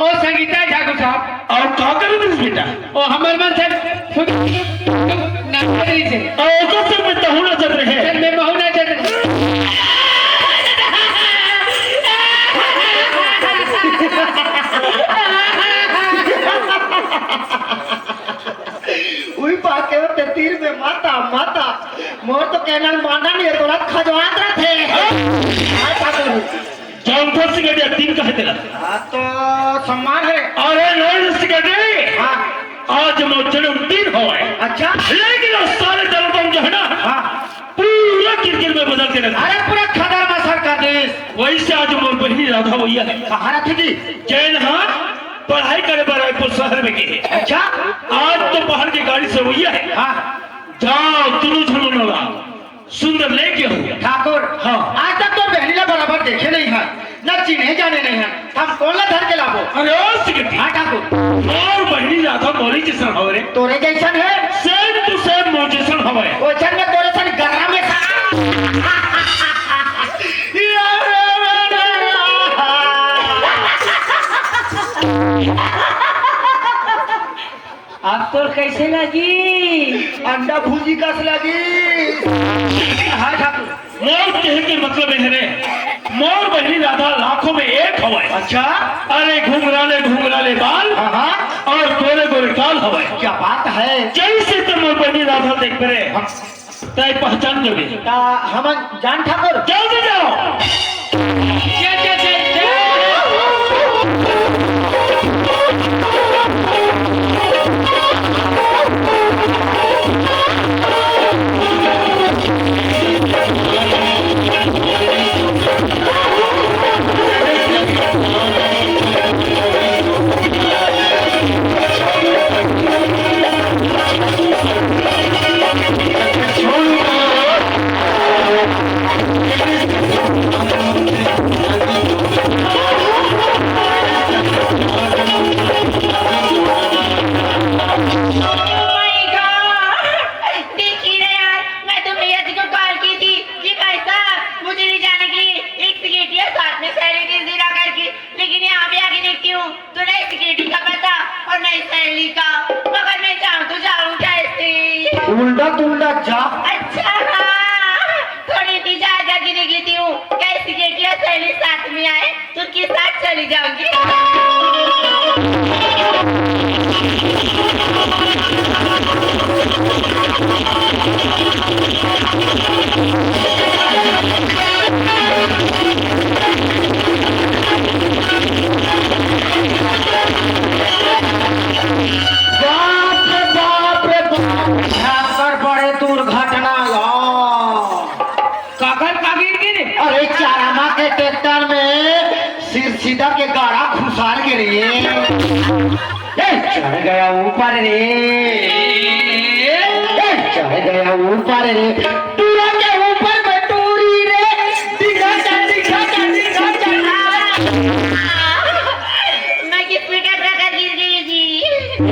ओ संगीता ठाकुर साहब और का करे दिस बेटा ओ हमर मन से नाचरी से और तो सब में तो होना चल रहे चल मैं बहुना चल वही पाके वो तीर में माता माता मोर तो कहना माना नहीं है तोरा खजवात रहे हाय ठाकुर जौन फंस गए तीन कहे तेरा हां तो सम्मान है अरे नहीं सिगरे हां आज मोचने तीन होए अच्छा लेकिन उस सारे दलबम जो है ना हां पूरा किरकिर में बदल के रखा अरे पूरा खदर मसर का देश वैसे आज मोर बहिनी राधा भैया है कहां रखी थी जैन हाँ पढ़ाई करे रायपुर शहर में गए अच्छा आज तो बाहर की गाड़ी से भैया है हां जाओ तुरु झुनुनवा सुंदर लेके हो ठाकुर हाँ आज तक तो बहनी ने बराबर देखे नहीं है न चिन्हे जाने नहीं है हम कौन ला धर के लाबो अरे ओ सिकटी हां ठाकुर मोर बहिनी राधा मोरी जैसन हवे रे तोरे जैसन है सेम टू सेम मोर जैसन हवे ओछन में तोरे सन गर्रा में आपको कैसे लगी अंडा भुजी कस लगी हां ठाकुर मोर कहे के मतलब है रे मोर बहिनी राधा लाखों में एक हवे अच्छा अरे घुंघराले बाल हां और गोरे गोरे काल हवे क्या बात है जैसे तो मोर बहिनी राधा देख परे तय पहचान लोगे ता हम जान ठाकुर जल्दी जाओ उल्टा तुल्टा जा अच्छा थोड़ी सी ज्यादा की देख लेती हूँ कैसी बेटियां सहेली साथ में आए तो उनके साथ चली जाऊंगी दुर्घटना काकर का गिर गिरे अरे चारामा के ट्रैक्टर में सिर सीधा के गाड़ा घुसार गिरे चढ़ गया ऊपर रे चढ़ गया ऊपर रे टूरा के ऊपर में टूरी रे दिखा मैं किस बेटा प्रकार गिर गई जी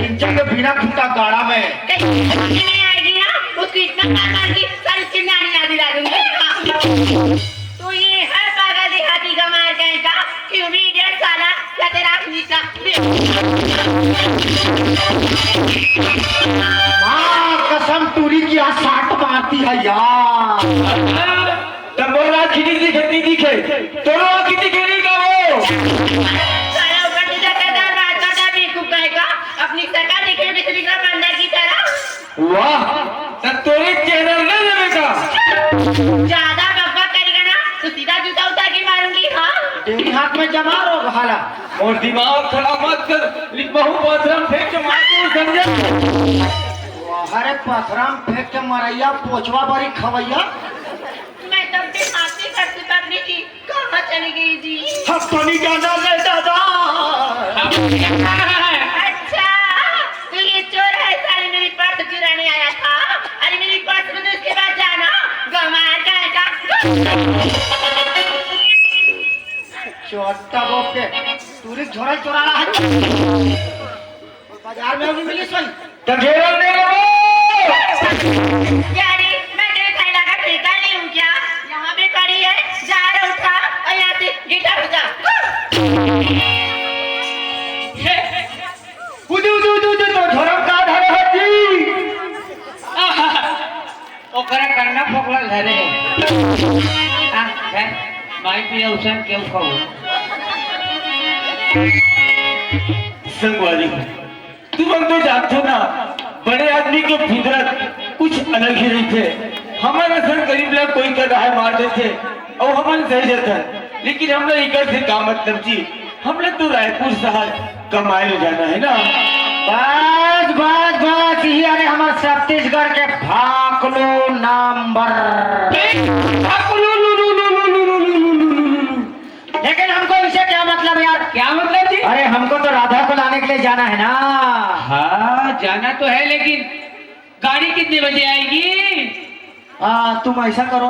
इंजन के बिना फूटा गाड़ा में नहीं आएगी ना उसको इतना मार की सारी चिन्हानी याद दिला दूंगी तो ये है पागल देहाती का मार कहेगा कि भी डेढ़ साला या तेरा नीचा मां कसम टूरी की साट मारती है यार तब बोला खिड़ी दिखती दिखे तोरो किती गिरी का वो साला ऊपर सीधा कदर रास्ता था बेवकूफ कहेगा अपनी सरकार देखे किसी का बंदा की तरह वाह तब तोरे चैनल न देवेगा ज्यादा बकवास करेगा ना तो सीधा जूता उतार के मारूंगी हाँ तेरी हाथ में जमा रो भाला और दिमाग खराब मत कर लिख बहु पथरम फेंक के मार को समझे अरे पथराम फेंक के मरैया पोछवा बड़ी खवैया मैं तब से हाथी करती पकड़ी थी कहाँ चली गई जी हम तो नहीं जाना ले दादा अच्छा तो ये चोर है साले मेरी पर्स चुराने आया था अरे मेरी पर्स को तो उसके बाद जाना गमार का छोटा बोप के टूरी झोरा चुरा रहा है बाजार में भी मिली सोई तघेरल ने लो यारी मैं तेरे थैला का ठेका नहीं हूँ क्या यहाँ पे पड़ी है जा रहा उठा और यहाँ से गिटार बजा माई पे औसन क्यों कहूँ संगवारी तुम हम तो जानते हो ना, बड़े आदमी के फितरत कुछ अलग ही रहते। हमारा सर गरीब लोग कोई कर रहा है मार देते और हमारे सही रहता है, लेकिन हम लोग इधर से काम मतलब जी, हम लोग तो रायपुर शहर कमाए जाना है ना। बस बस बस यही अरे हमारे छत्तीसगढ़ के भाकलो नंबर। लेकिन हमको इसे क्या मतलब यार? क्या मतलब जी? अरे हमको तो राधा को लाने के लिए जाना है ना। हाँ जाना तो है, लेकिन गाड़ी कितने बजे आएगी? तुम ऐसा करो,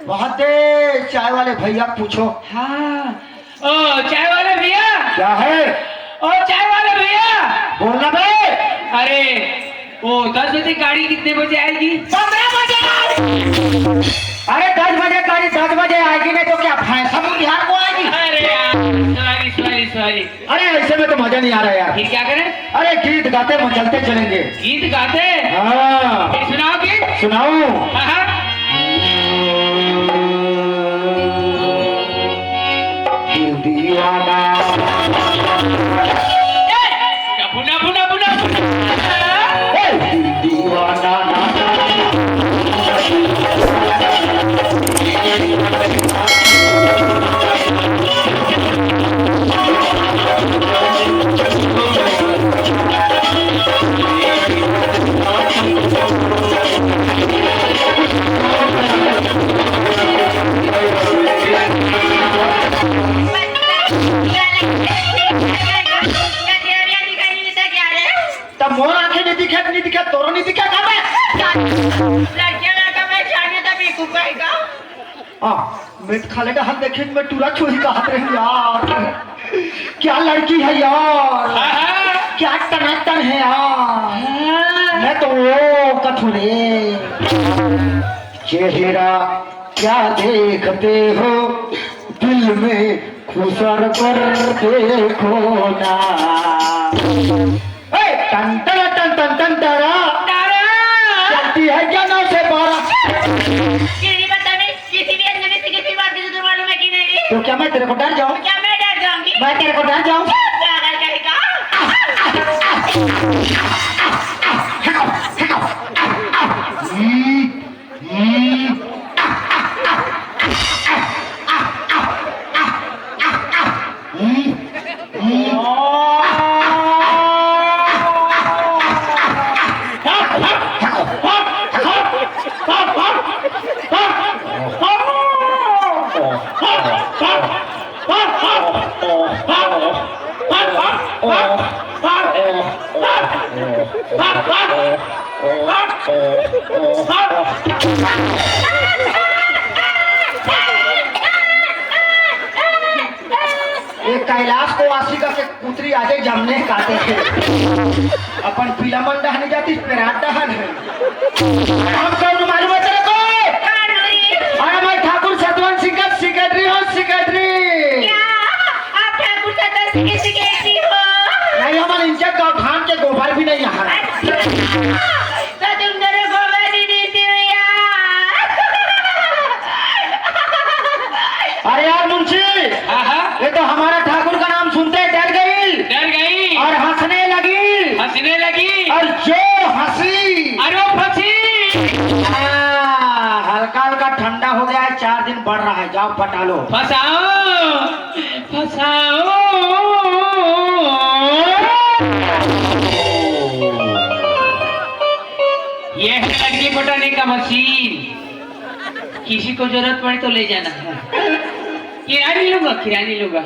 बहुत दे चाय वाले भैया पूछो। हाँ ओ चाय वाले भैया। क्या है? ओ चाय वाले भैया बोलना बे। अरे वो 10 बजे गाड़ी कितने बजे आएगी? 15 बजे। अरे 10 बजे गाड़ी 10 बजे आएगी, नहीं तो क्या भैंसा बिहार को आएगी? अरे यार सॉरी सॉरी सॉरी। अरे ऐसे में तो मजा नहीं आ रहा यार। फिर क्या करें? अरे गीत गाते मचलते चलेंगे। गीत गाते? हाँ फिर सुनाओ गीत। सुनाओ। हाँ दिल दीवाना बुना बुना बुना दिल दीवाना तब मोर आंखें नहीं दिखे तोरो नहीं दिखे कब मैं खाले का हाथ देखे मैं टूरा छोरी का हाथ रही यार। क्या लड़की है यार, क्या टनाटन है यार। मैं तो वो कथुरे चेहरा क्या देखते हो, दिल में खुसर कर देखो ना। टन टन टन टन टन टरा चलती है क्या 9 से 12। तो क्या मैं तेरे को डर जाऊं? मैं तेरे को डर जाऊं? ये कैलाश को वासी का के पुत्री आजे जमने काटे थे अपन पीला मन डहने जाती पेराट डहन है। हम कौन मालूम है तेरे को? अरे मैं ठाकुर सतवन सिंह का सेक्रेटरी हूँ, सेक्रेटरी। नहीं हमारे इंचे गौठान के गोबर भी नहीं यहाँ। अरे यार मुंशी, ये तो हमारा ठाकुर का नाम सुनते डर गई और हंसने लगी और जो हंसी अरे फंसी। हल्का हल्का ठंडा हो गया है, 4 दिन बढ़ रहा है, जाओ पटा लो। फसाओ फसाओ। ये है लकड़ी पटाने का मशीन, किसी को जरूरत पड़े तो ले जाना है। किरानी लूंगा।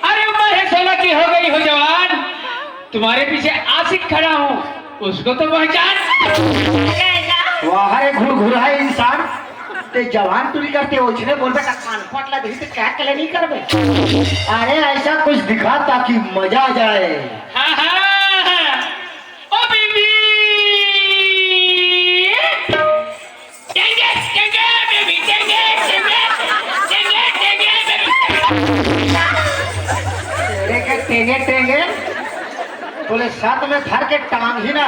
अरे उम्र है 16 की हो गई हो जवान, तुम्हारे पीछे आशिक खड़ा हूँ, उसको तो पहचान। वाह घुर है इंसान ते जवान तुरी करते हो, इसने बोल बेटा कान फटला दे तो क्या कले नहीं करबे। अरे ऐसा कुछ दिखा ताकि मजा आ जाए। हाँ हाँ ओ बीबी टेंगे टेंगे बोले साथ में धर के टांग ही ना,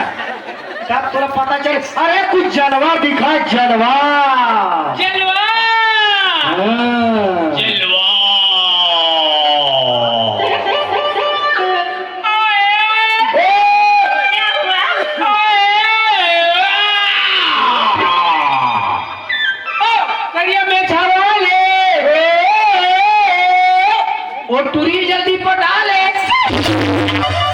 तब थोड़ा पता चले। अरे कुछ जलवा दिखा, जलवा। जलवा हाँ। जलवा क्या हुआ? करिया में छावा ले, वो टूरी जल्दी पटा ले।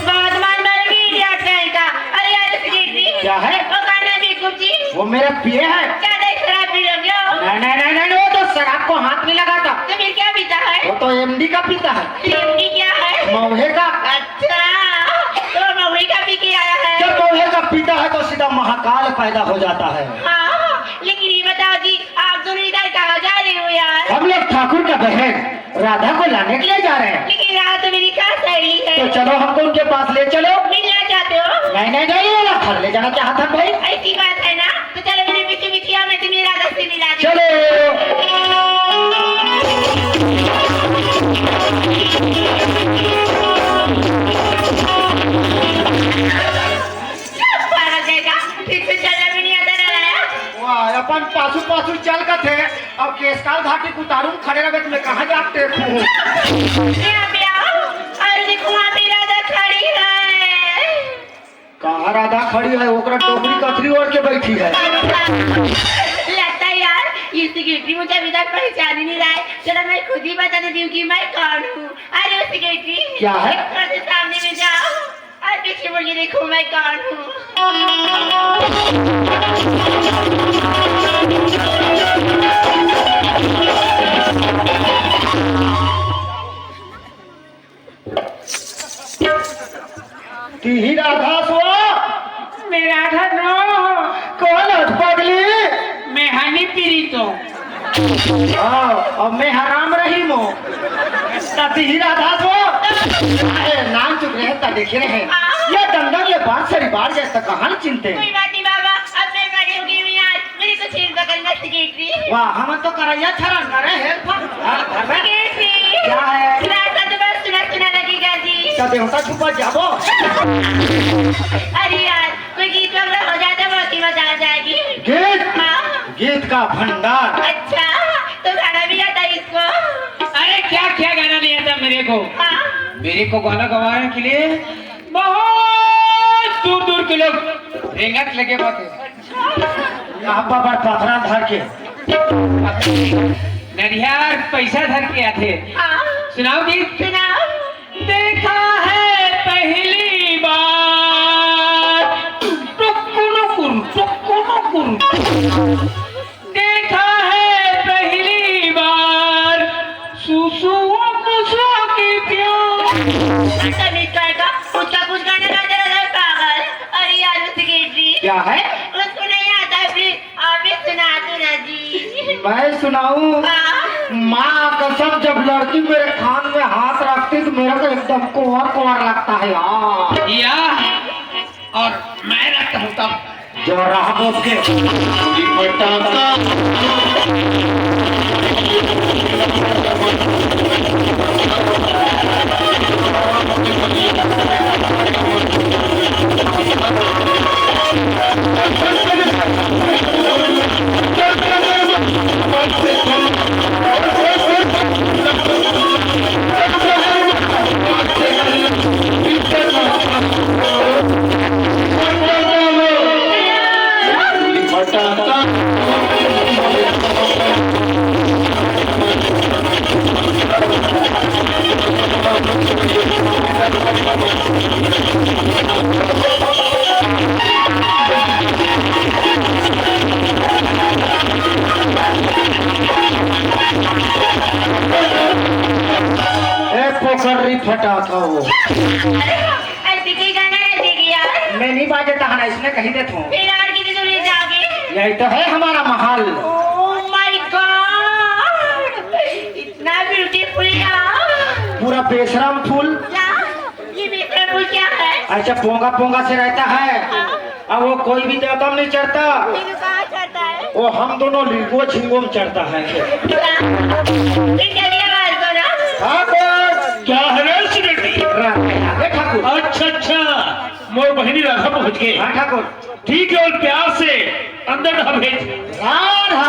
बदमान बन गई इडियट कहीं का। अरे यार सेक्रेटरी, क्या है? वो गाना बेवकूफ जी, वो मेरा पिए है। क्या देख शराब पी रहे हो? नहीं नहीं नहीं नहीं, वो तो शराब को हाथ में लगाता, तो फिर क्या पीता है? वो तो एमडी का पीता है, लेमनी क्या है? मौहे का। अच्छा, तो महुई का पी के आया है। जब मौहे का पीता है तो सीधा महाकाल पैदा हो जाता है। हाँ, लेकिन ये बताओ जी, आप दोनों इधर कहाँ जा रहे हो यार? हम लोग ठाकुर का बहन राधा को लाने के लिए जा रहे हैं। लेकिन रात तो मेरी खास सहेली है। तो चलो हमको उनके पास ले चलो। मिलना चाहते हो? नहीं नहीं नहीं, वाला घर ले जाना चाहता था भाई। ऐसी बात है ना, तो चलो मेरे पीछे पीछे मैं तुम्हें राधा से मिला दूं। चलो पागल जाएगा, फिर से चलना भी नहीं आता रहा। वाह, अपन पासू पासू चल का थे, अब केसकाल घाटी उतारू खड़े रहे तुम्हें कहाँ जाते यहाँ पे आओ, और देखो वहाँ पे राधा खड़ी है। कहाँ राधा खड़ी है? ओकरा टोकरी कथरी ओढ़ के बैठी है। लगता है यार ये सेक्रेटरी मुझे अभी तक पहचान ही नहीं रहा है। चलो मैं खुद ही बता देती हूँ कि मैं कौन हूँ। अरे वो सेक्रेटरी, क्या है? मेरे सामने में जाओ और पीछे मुड़ के देखो मैं कौन हूँ। ही राधा सो मेरा घर नो कौन है पगली? मैं हानि पीरी तो अब मैं हराम रही मो ही राधा सो। अरे नाम चुप रहे ता देखे रहे ये दंदन ले बात सरी बात जैसा कहां चिंते। कोई बात नहीं बाबा, अब मैं बड़ी हो गई हूँ यार, मेरे को छेड़ पकड़ना सेक्रेटरी। वाह, हम तो करैया छरा करे हेल्प। सेक्रेटरी, क्या है? रास्ता तो बस सुना सुना लगेगा जी। तो देवता छुपा जाबो। अरे यार कोई गीत वगैरह हो जाता बहुत ही मजा आ जाएगी। गीत? हाँ, गीत का भंडार। अच्छा तो गाना भी आता है इसको? अरे क्या क्या गाना नहीं आता मेरे को? हाँ, मेरे को गाना गवाने के लिए बहुत दूर दूर के लोग रेंगत लगे बात यहाँ पर पथरा धर के नरियार पैसा धर के आते। हाँ, सुनाओ गीत। सुनाओ। देखा है पहली बार देखा है पहली बार सुसु की प्यार। तमीज करेगा, उसका कुछ गाना गा दे रहा है पागल। अरे यार सेक्रेटरी, क्या है? उसको नहीं आता है, प्लीज आप ही सुना दो ना जी। मैं सुनाऊं? हाँ, माँ कसम, जब लड़की मेरे कान में हाथ रखती तो मेरे को एकदम कुंवर कुंवर लगता है यार। या और मैं रखता हूँ तब जो राह के पोखरी फटाका वो ऐसे कोई गाना नहीं देगी यार। मैं नहीं बाजे था इसमें कहीं देता हूँ। फिर और कितनी दूर ले जाओगे? यही तो है हमारा महल। ओह माय गॉड, इतना ब्यूटीफुल यार। पूरा बेशरम फूल। ये बेहतर फूल क्या है? अच्छा पोंगा पोंगा से रहता है। अब वो कोई भी देवता में नहीं चढ़ता, फिर कहाँ चढ़ता है? वो हम दोनों लिंगो झिंगो में चढ़ता है। फिर क्या दिया आवाज दो ना? हाँ, क्या है रे? मोर बहनी राधा पहुंच गए। हाँ ठाकुर। ठीक है, और प्यार से अंदर ना भेज। राधा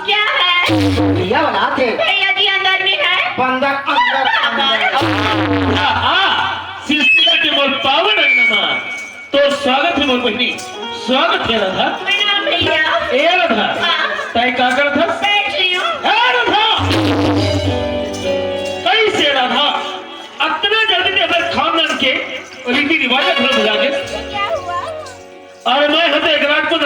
क्या है दिया बना थे भैया जी अंदर में है बंदर अंदर सिलसिला के मोर पावन अंगना तो स्वागत है मोर बहनी, स्वागत है राधा। प्रणाम भैया। ए राधा, हाँ। तय का कर था? बैठ रही हूँ। ए राधा, कैसे राधा इतना जल्दी से अपने खानदान के रीति रिवाज घर बुला के? क्या हुआ? और मैं हते एक रात को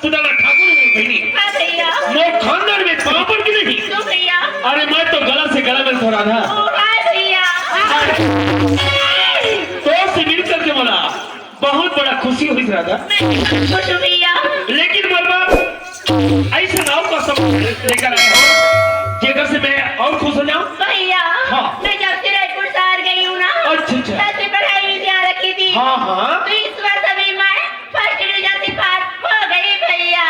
पुदाना ठाकुर हूँ बहनी। हाँ भैया। मोर खानदान में पाँव पर की नहीं। तो भैया। अरे मैं तो गला से गला मिल थोड़ा था। ओ हाँ भैया। तो से मिल करके बोला बहुत बड़ा खुशी हुई राधा। मैं खुश हूँ भैया। लेकिन बलवा ऐसे नाव का सब लेकर आया हूँ जेकर से मैं और खुश हो जाऊं। भैया। हाँ। मैं जब से रायपुर शहर गई हूँ ना। अच्छा अच्छा। तब से पढ़ाई में ध्यान रखी थी। हाँ हाँ, तो इस बार सभी मैं फर्स्ट डिवीजन से पास हो गई भैया।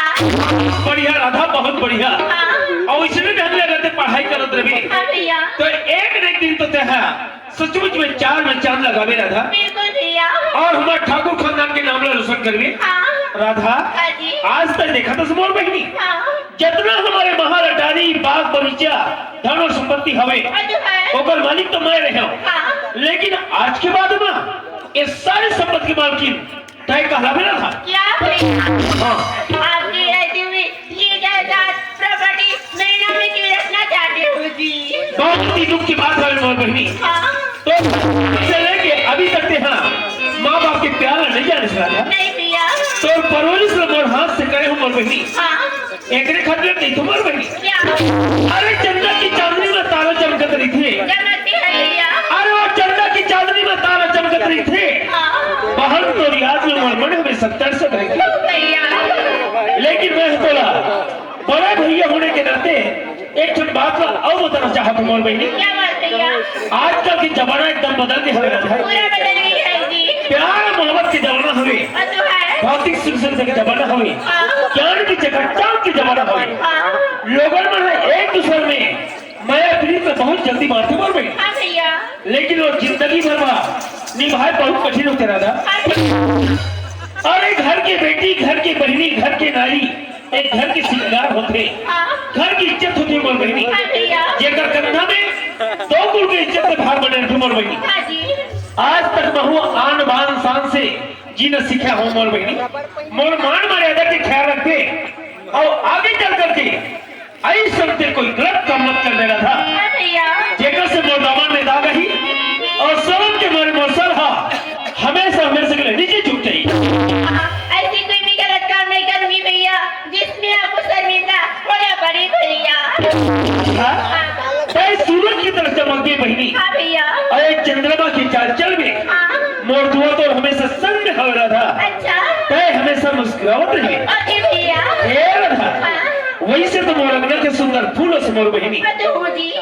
बढ़िया राधा, बहुत बढ़िया। हाँ। और इसमें ध्यान लगाते पढ़ाई करत रही हाँ भैया। तो एक न एक दिन तो ते सचमुच में चार में चांद लगावे राधा, बिल्कुल भैया। और हमारे ठाकुर खानदान के नाम ला रोशन करवे। हाँ। राधा, हाँ जी। आज तक देखा था मोर बहनी हाँ। जितना हमारे महारानी बाग बगीचा धन और संपत्ति हवे जो है। ओकर मालिक तो मैं रहे हूँ। हाँ। लेकिन आज के बाद ना ये सारे संपत्ति की मालकिन तय कहलावे ना था। क्या भैया? हाँ। आपकी रहती हुई ये जायदाद प्रॉपर्टी मेरे नाम में क्यों रखना चाहते हो जी? बहुत ही दुख की बात है मोर बहनी। हाँ। तो से लेके अभी तक ते हाँ माँ बाप के प्यार नहीं जाने से राधा। नहीं भैया। तो परवरिश मोर हाथ से करे हूँ मोर बहनी। हाँ। एकरे खातिर नहीं तो मोर बहनी। क्या? अरे चंदा की चांदनी में तारा चमकत रही थी। जमती है भैया। अरे वो चंदा की चांदनी में तारा चमकत रही थी। हाँ। बाहर तो याद में मोर मन हमें 70 से रहेगी। भैया। लेकिन मैं बोला बड़ा भैया होने के नाते एक छोटी बात और बताना चाहता हूँ मोर बहनी। क्या बात भैया? आजकल की जमाना एकदम बदल गया है राधा। पूरा बदल गई है जी। प्यार मोहब्बत की जमाना हवे, तो है। भौतिक सुख सुविधा का जमाना हवे, ज्ञान की जगह चाँद की जमाना हवे। हाँ। लोगों में एक दूसरे में माया प्रीत में बहुत जल्दी मारते मोर बहनी। हाँ भैया। लेकिन वो जिंदगी भर निभाए बहुत कठिन होते राधा। और एक घर की बेटी, घर की बहनी, घर की नारी एक घर के श्रृंगार होते, घर की इज्जत होती है मोर बहनी। जेकर कंधा में दो कुल की इज्जत के भाग बने रखे मोर बहनी। आज तक बहु आन बान शान से जीना सीखा हूँ मोर बहनी। मोर मान मर्यादा के ख्याल रखते और आगे चल करके आई सुनते कोई गलत काम मत कर देना था। जेकर से मोर दामन में दाग ही और सबन के मोर मौसल हा हमेशा हमेशा के लिए नीचे झुक जाइए। ऐसी कोई भी गलत काम नहीं करूंगी भैया जिसमें आपको शर्मिंदा होना पड़े भैया। सूरज की तरफ चमक गई बहनी। हाँ भैया। और एक चंद्रमा की चाल चल में मोर दुआ तो हमेशा संग में हो रहा था। अच्छा। तय हमेशा मुस्कुरावत रही। ओके भैया। वही से तो मोर अंगना के सुंदर फूलों से मोर बहनी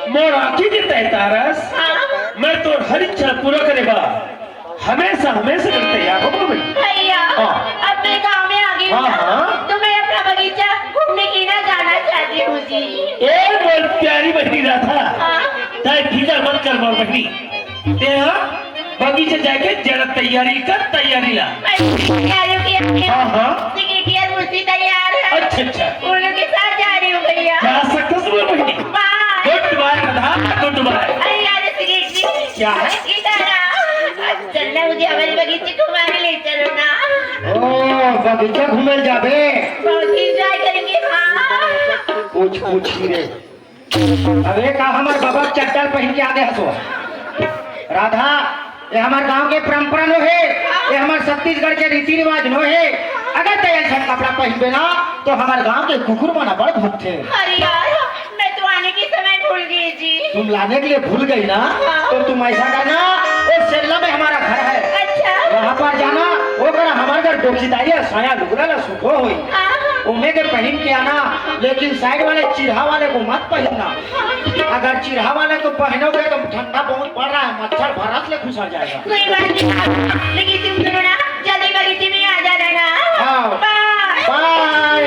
मोर आँखें के तय तारस मैं तो हर इच्छा पूरा करे बा हमेशा हमेशा करते तैयार हो बहनी। भैया अब मैं गाँव में आ गई हूँ तो मैं अपना बगीचा घूमने की ना जाना चाहती हूँ जी। एक मोर प्यारी बहनी राधा तय फिकर मत कर मोर बहनी। बगीचे जाके जरा तैयारी कर, तैयारी ला। तैयार है। अच्छा अच्छा उन लोग के साथ जा रही हूँ भैया। जा सकते हो मोर बहनी। Goodbye Radha, goodbye. क्या है? चलना मुझे हमारे बगीचे घुमाने ले चलो ना। ओ बगीचा घूमे जाबे बहुत एंजॉय करेंगे। हाँ पूछ ही रे। अबे का हमार बाबा चट्टाल पहन के आगे हंसो राधा ये हमारे गांव के परंपरा नो है, ये हमारे छत्तीसगढ़ के रीति रिवाज नो है। अगर तय ऐसा कपड़ा पहनबे ना तो हमारे गांव के कुकुर बना बड़ भूत थे। अरे यार मैं तो आने के समय भूल गई जी। तुम लाने के लिए भूल गई ना तो तुम ऐसा करना वो सेल्ला में हमारा घर है। अच्छा। वहाँ पर जाना वो करा हमारे घर डोकीदारी साया लुगड़ा ला सुखो हुई उमे के पहन के आना। लेकिन साइड वाले चिरहा वाले को मत पहनना। अगर चिरहा वाले को पहनोगे तो ठंडा बहुत पड़ रहा है, मच्छर भरत ले घुसा जाएगा। कोई बात नहीं लेकिन तुम दोनों ना जल्दी बगीचे में आ जाना ना। हाँ। बाय।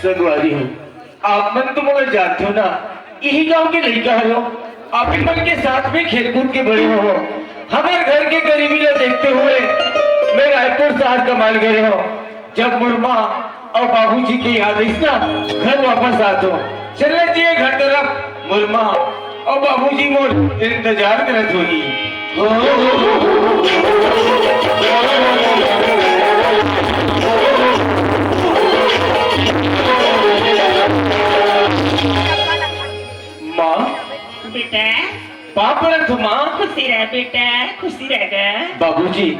सगवारी हूँ आप मन तो मगर जानते हो ना, यही गांव के लड़का हो, आप ही मन के साथ में खेल कूद के बड़े हो। हमारे घर के गरीबी को देखते हुए मैं रायपुर शहर कमाल गए हो। जब मुर्मा और बाबूजी की याद आई ना, घर वापस आते हो। चलने चाहिए घर तरफ, मुर्मा और बाबूजी मोर इंतजार करत होगी। माँ बेटा पाप रख माँ। खुशी रह बेटा, खुशी रह गया। बाबूजी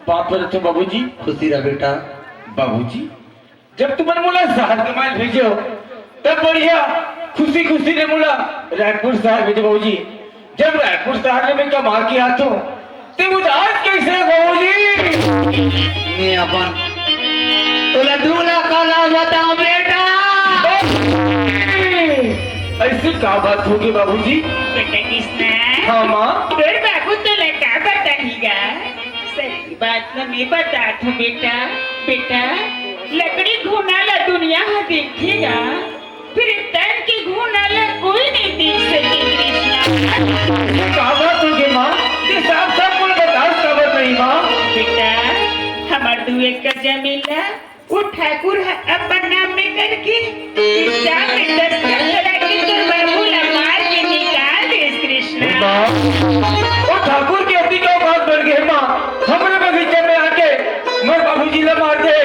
पाप रख बाबूजी। खुशी रह बेटा। बाबूजी जब तुमने बोला शहर के माल भेजो तब बढ़िया खुशी खुशी ने बोला रायपुर शहर भेजो बाबूजी। जब रायपुर शहर में कमा के हाथों तो उदास कैसे बाबूजी? मैं अपन तोला 2 लाख का लाभ बताऊं बेटा। ऐसी क्या बात होगी बाबूजी? बेटा कृष्णा, हाँ माँ। तोर बाबू तो लड़का बताएगा। सही बात ना मैं बताता हूँ बेटा। बेटा लकड़ी घूनाला दुनिया है देखेगा, फिर तन की घूनाला कोई नहीं देख सके कृष्णा। क्या बात होगी माँ? ये साफ साफ बोल बताओ, खबर नहीं माँ। बेटा हमार 2 एकड़ जमीन ला वो ठाकुर है अपन नाम में करके इस साल में 10 करोड़ की तोर बाबू ला मार के निकाल दे कृष्णा। वो ठाकुर की अति का बात बढ़ गई माँ। हमारे बगीचे में आके मैं बाबूजी ला मार दे,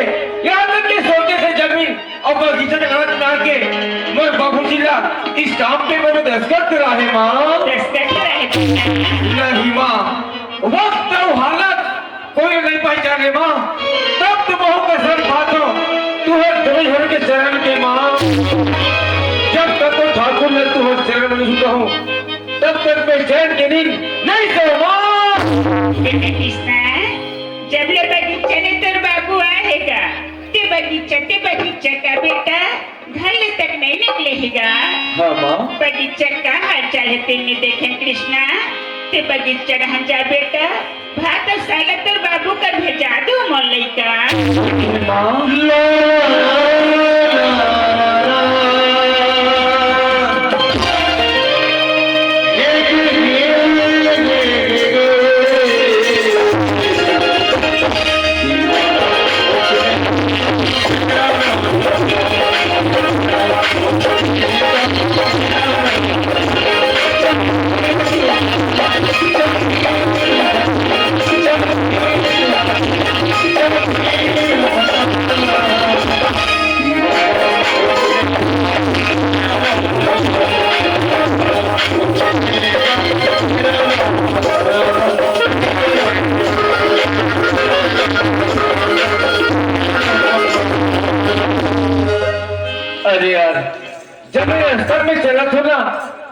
यहाँ तक के सोचे से जमीन और बगीचे में हाथ ना के मैं बाबूजी ला इस काम पे मैंने दस्तखत करा है माँ। दस्तखत करा है बेटा। नहीं माँ, वक्त और हालत कोई नहीं पहचाने माँ। तब तो बहु कसर फातो तू है धोर के चरण के माँ। जब तक तो ठाकुर ने तू है चरण में झुका हूँ तब तक मैं चैन के नींद नहीं सो माँ। बेटा कृष्णा, जब ले बगीचे ने तोर बाबू आएगा ते बगीचा का बेटा घर तक नहीं निकलेगा। हाँ माँ। बगीचा का हाल चाल तेने देखें कृष्णा, ते बगीचा कहाँ जा बेटा। भात और साला तोर बाबू का भेजा दो मोलई का। अरे यार, जब मैं रास्ते में चला था ना,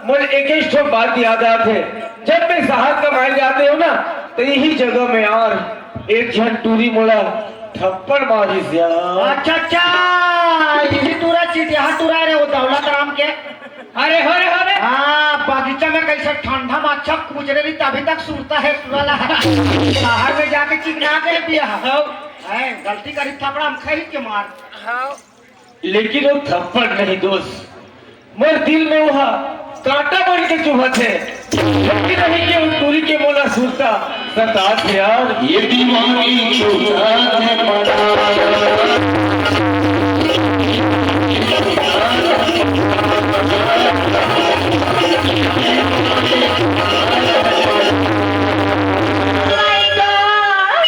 मुझे एक ही बात याद आते। जब मैं शहर कमाए जाते हो ना, तो यही जगह में यार एक जन टूरी मोड़ा थप्पड़ मारी से। अच्छा यही टूरा चिटिया टूरा रे वो दौलत राम के। अरे हो रे हाँ बगीचा में कैसे ठंडा में अच्छा कूच रही तभी तक सुनता है वाला शहर में जाके चिकना के दिया है। गलती करी थपड़ा हम खरीद के मार। लेकिन वो थप्पड़ नहीं दोस्त, मेरे दिल में वह कांटा बन के चुभा थे। लेकिन नहीं कि उन दूरी के मोला सुनता सतास यार ये दीवानी छूटा है My God!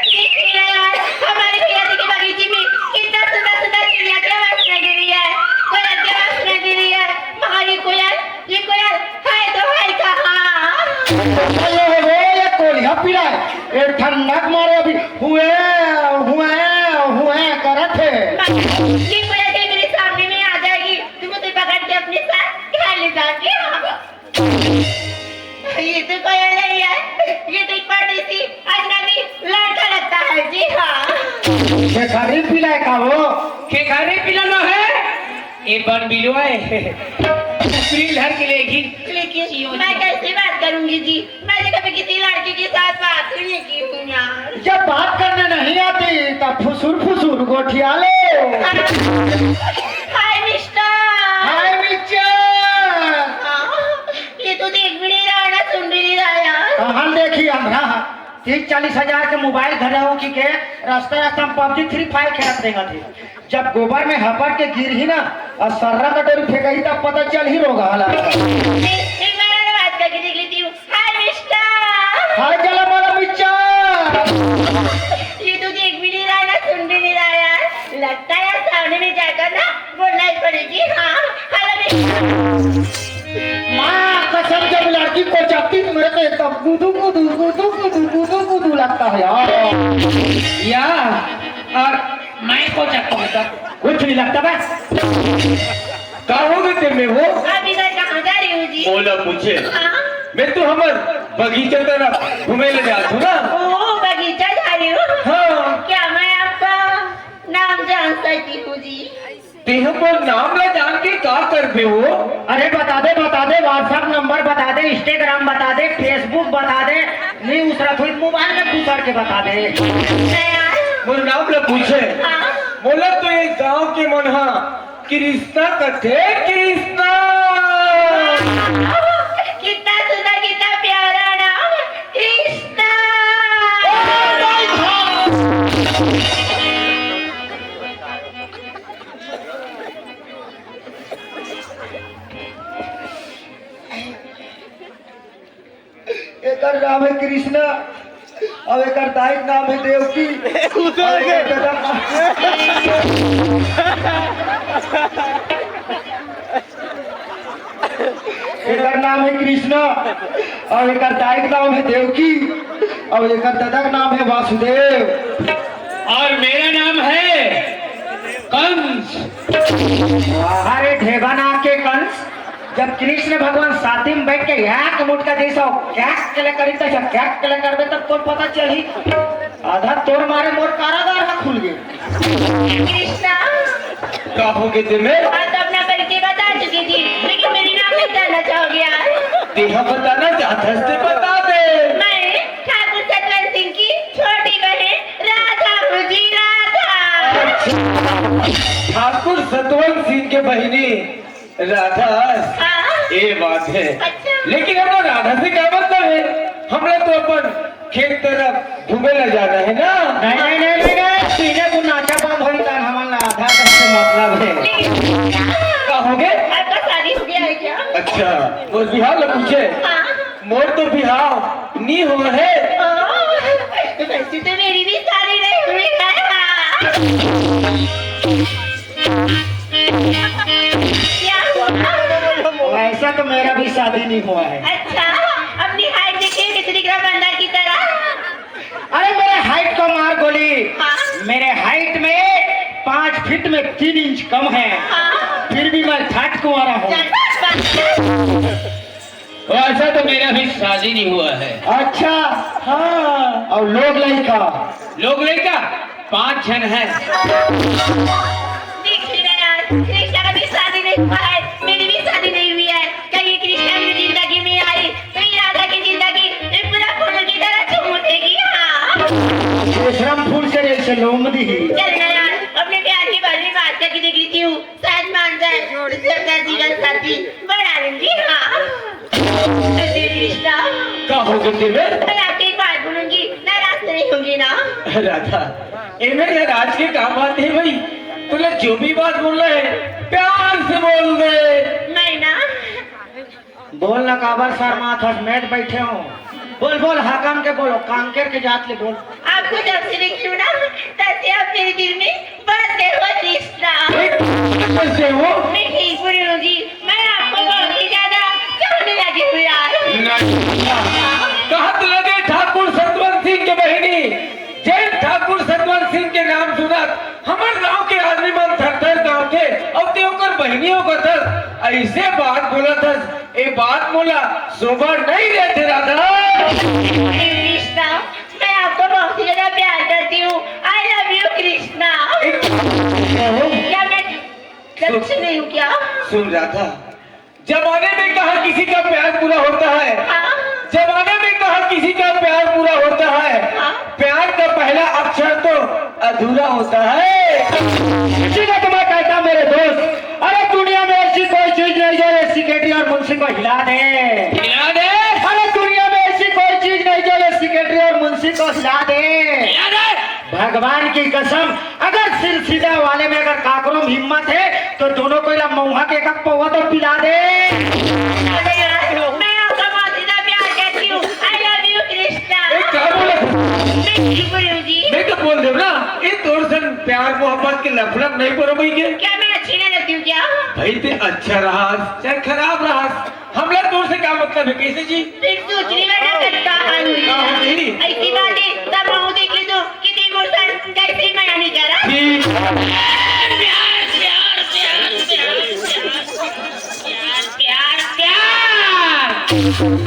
देखिए यार, हमारे पियाजी की बगीचे में कितना सुंदर चिड़िया की आवाज सुनाई दे रही है, कोयल की आवाज सुनाई दे रही है। मगर ये कोयल है तो है कहाँ? चलो रे ये कोलिया पीला है ये ठंडक मारे अभी हुए करत है। ये कोयल कहीं मेरे सामने में आ जाएगी तो मुझे पकड़ के अपने साथ घर ले जाके ये तो कोयल नहीं है, ये तो एक परदेसी अजनबी लड़का लगता है। जी हाँ, ये खरीद पीला है का वो के घरे पिलानो है ये बन बिलो है प्रिल हर के लेगी लेकिन मैं कैसे बात करूंगी जी, मैंने कभी किसी लड़की के साथ बात ही नहीं की हूँ यार। जब बात करने नहीं आती तब फुसूर गोठिया लो। हाय मिस्टर। हाय मिर्चा ये तो देख भी नहीं रहा ना सुन भी नहीं रहा यार। हम देखी हमरा 30-40 हजार के मोबाइल घर हो कि के रास्ता में PUBG Free Fire खेलत रहेगा थे। जब गोबर में हपट के गिर ही ना और सर्रा कटोरी फेंकही तब पता चल ही रोगा हला। एक बार बात करके देख लेती हूँ। हाय मिस्टर। हाय चला मारा मिर्चा ये तो देख भी नहीं रहा ना सुन भी नहीं रहा यार, लगता है यार सामने में जाकर ना बोलना ही पड़ेगी। हाँ हेलो माँ कसम जब लड़की को चाहती तो मेरे को एकदम गुदू लगता है यार। और मैं को चक्को तक कुछ नहीं लगता बस। कहाँ हो गए में वो आप इधर कहाँ जा रही हूँ जी? मोला पूछे हाँ? मैं तो हमर बगीचा तरफ घूमे ले जाता हूँ ना। ओ बगीचा जा रही हूँ। हाँ क्या मैं आपका नाम जान सकती हूँ जी? तेह को नाम ला जान के का कर बे वो अरे बता दे व्हाट्सएप नंबर बता दे, इंस्टाग्राम बता दे, फेसबुक बता दे, नहीं उसरा कोई मोबाइल में पूछ के बता दे। यार मोर नाम ला पूछे हाँ? बोला तो ये गांव के मनहा कृष्णा कथे कृष्णा। कितना सुंदर कितना प्यारा नाम कृष्णा। एक नाम है कृष्णा और एक दाई नाम है देवकी। एक नाम है कृष्णा और एक दाई नाम है देवकी और एक दादा का नाम है वासुदेव और मेरा नाम है कंस। अरे ढेबा नाम के कंस जब कृष्ण भगवान साथी में बैठ के याक मुट का जैसा क्या कले करी तो क्या कले करबे तब तो पता चली आधा तोड़ मारे मोर कारागार हा खुल गए। कृष्णा का हो गए ते में आप अपना परिचय बता चुकी थी लेकिन मेरी नाम नहीं जानना चाहोगे यार? तेहा बताना चाहता से बता दे। मैं ठाकुर सतवंत सिंह की छोटी बहन राधा हूँ जी, राधा। ठाकुर सतवंत सिंह के बहिनी राधा। हाँ? ये बात है अच्छा। लेकिन हम राधा से क्या मतलब है, हमरा तो अपन खेत तरफ घूमे ला जाना है ना। नहीं सीने को नाचा बंद होई तान हमन आधा से मतलब है। लेकिन का हो गए आपका शादी हो गया है क्या? अच्छा मोर बिहार ला पूछे हाँ? मोर तो बिहार नी हुआ है। तो वैसे तो मेरी भी शादी नहीं हुई है। क्या हुआ? वैसा तो मेरा भी शादी नहीं हुआ है। अच्छा अपनी हाइट देखिए कितनी बंदर की तरह। अरे मेरे हाइट को मार गोली। हाँ? मेरे हाइट में 5 फीट में 3 इंच कम है हाँ? फिर भी मैं ठाट कुंवारा हूँ। वैसा तो मेरा भी शादी नहीं हुआ है। अच्छा हाँ और लोग लड़का लोग लड़का 5 जन है। देखिएगा यार कृष्णा का भी शादी नहीं हुआ है, मेरी भी शादी नहीं हुई है। कहीं कृष्णा मेरी जिंदगी में आई तो ये राधा की जिंदगी एक पूरा फूल की तरह चूम उठेगी। हाँ श्रम फूल से जैसे लोमड़ी। चलना यार अपने प्यार के बारे में बात करके देख लेती हूँ, शायद मान जाए, इससे अपना जीवन साथी बना लूंगी। हाँ रिश्ता का हो गए तेरे मैं आपकी एक बात बोलूंगी नाराज नहीं होंगी ना? राधा इनमें क्या राज के काम बात है भाई तुझे जो भी बात बोल रहा है प्यार से बोल दे। मैं ना बोल ना काबर शर्मा था मैट बैठे हो बोल बोल हाकम के बोलो कांकेर के जात ले बोल आपको जब से देखी हूँ ना तब से आप मेरे दिल में बस गए हो रिश्ता। कैसे हो मैं ठीक बोल रही हूँ जी, मैं आपको बहुत ही ज्यादा चाहने लगी हूँ यार। कहा तो लगे ठाकुर सतवंत सिंह के बहिनी जैन ठाकुर सतवंत सिंह के नाम सुना हमारे गांव के आदमी मन थर गांव के और ते ओकर बहनियों का थस ऐसे बात बोला था ये बात बोला शोभा नहीं रहते राधा। कृष्णा मैं आपको बहुत ही ज्यादा प्यार करती हूँ। I love you Krishna. क्या मैं गलत से नहीं हूँ क्या? सुन राधा जमाने में कहा किसी का प्यार पूरा होता है हाँ? जमाने में कहा किसी का प्यार पूरा होता है हाँ? प्यार का पहला अक्षर तो अधूरा होता है। सीधा तो मैं कहता मेरे दोस्त अरे दुनिया में ऐसी कोई चीज नहीं जो ये सेक्रेटरी और मुंशी को हिला दे। हिला दे अरे दुनिया में ऐसी कोई चीज नहीं जो ये सेक्रेटरी और मुंशी को हिला दे। भगवान की कसम अगर सिलसिला वाले में अगर काकरों में हिम्मत है तो दोनों को मऊहा के एक पौवा तो पिला दे। अरे यार, मैं आपका बहुत ही ज्यादा प्यार करती हूँ। I love you Krishna. क्या बोला मैं ठीक बोल रही हूँ जी। मैं तो बोल दे ना ये तोर सन प्यार मोहब्बत के लफड़क नहीं करो भाई के क्या मैं अच्छी नहीं लगती हूँ क्या? भाई ते अच्छा रहा चाहे खराब रहा हम लोग तोर से क्या मतलब है कैसे जी फिर सोचने वाला करता हुई हाँ, हुई। ऐसी बात है तब मैं देख ले तो कितनी मुर्सन कैसे मैं नहीं कर रहा। ठीक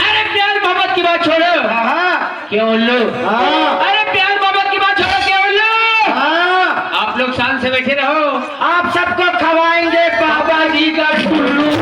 अरे प्यार मोहब्बत की बात छोड़ो हाँ क्यों उल्लू हाँ अरे प्यार मोहब्बत की बात छोड़ो क्यों उल्लू हाँ आप लोग शांत से बैठे रहो। आप सबको खवाएंगे बाबा जी का टुल्लू।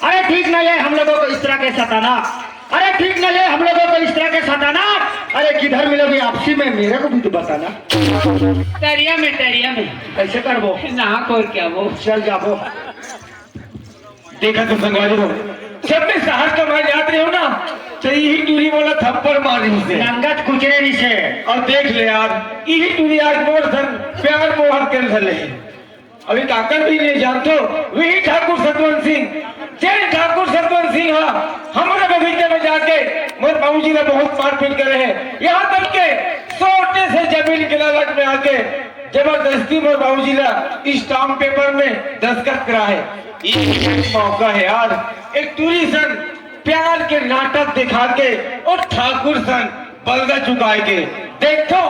अरे ठीक नहीं है हम लोगों को इस तरह के सताना। अरे ठीक नहीं है हम लोगों को इस तरह के सताना। अरे किधर मिलोगे आपसी में मेरे को भी तो बताना। तरिया में कैसे करबो नहा खोर क्या वो चल जाबो। देखा तो संगवारी हो जब मैं शहर कमाए जाते हो ना तो यही टूरी बोला थप्पड़ मारी से नंगत कुचरे भी से और देख ले यार यही टूरी आज मोर सन प्यार मोहर कर धले अभी काकर भी नहीं जानते वही ठाकुर सतवंत सिंह जैन ठाकुर सतवंत सिंह हमारे बगीचे में जाके मोर बाबूजी ने बहुत मारपीट करे हैं। यहाँ तक के छोटे से जमीन के लालच में आके जबरदस्ती मोर बाबूजी ने स्टाम्प पेपर में दस्तखत करा है। ये मौका है यार, एक टूरी सन प्यार के नाटक दिखा के और ठाकुर सन बलगा चुकाए के देखो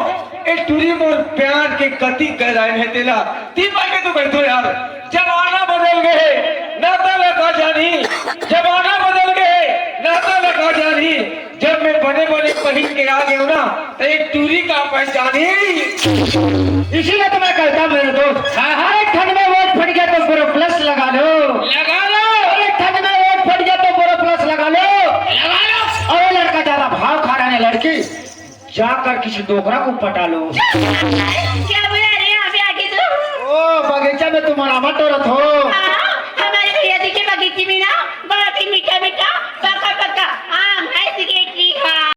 एक टूरी मोर प्यार के कति गहराई है तेला तीन बार के तो बैठो यार। जमाना बदल गए नाता लगा जानी, जमाना बदल गए नाता लगा जानी। जब मैं बने बने पहन के आ गया ना तो एक टूरी का पहचानी। इसीलिए तो मैं कहता मेरे दोस्त, एक ठंड में वोट फट गया तो बोरो प्लस लगा लो, एक ठंड में वोट फट गया तो बोरो प्लस लगा लो। और लड़का ज्यादा भाव खा रहा है लड़की जाकर किसी डोकरा को पटा लो। क्या बुला रहे हैं अभी आगे तो? ओ बगीचा में तुम मरामत हो रहा हो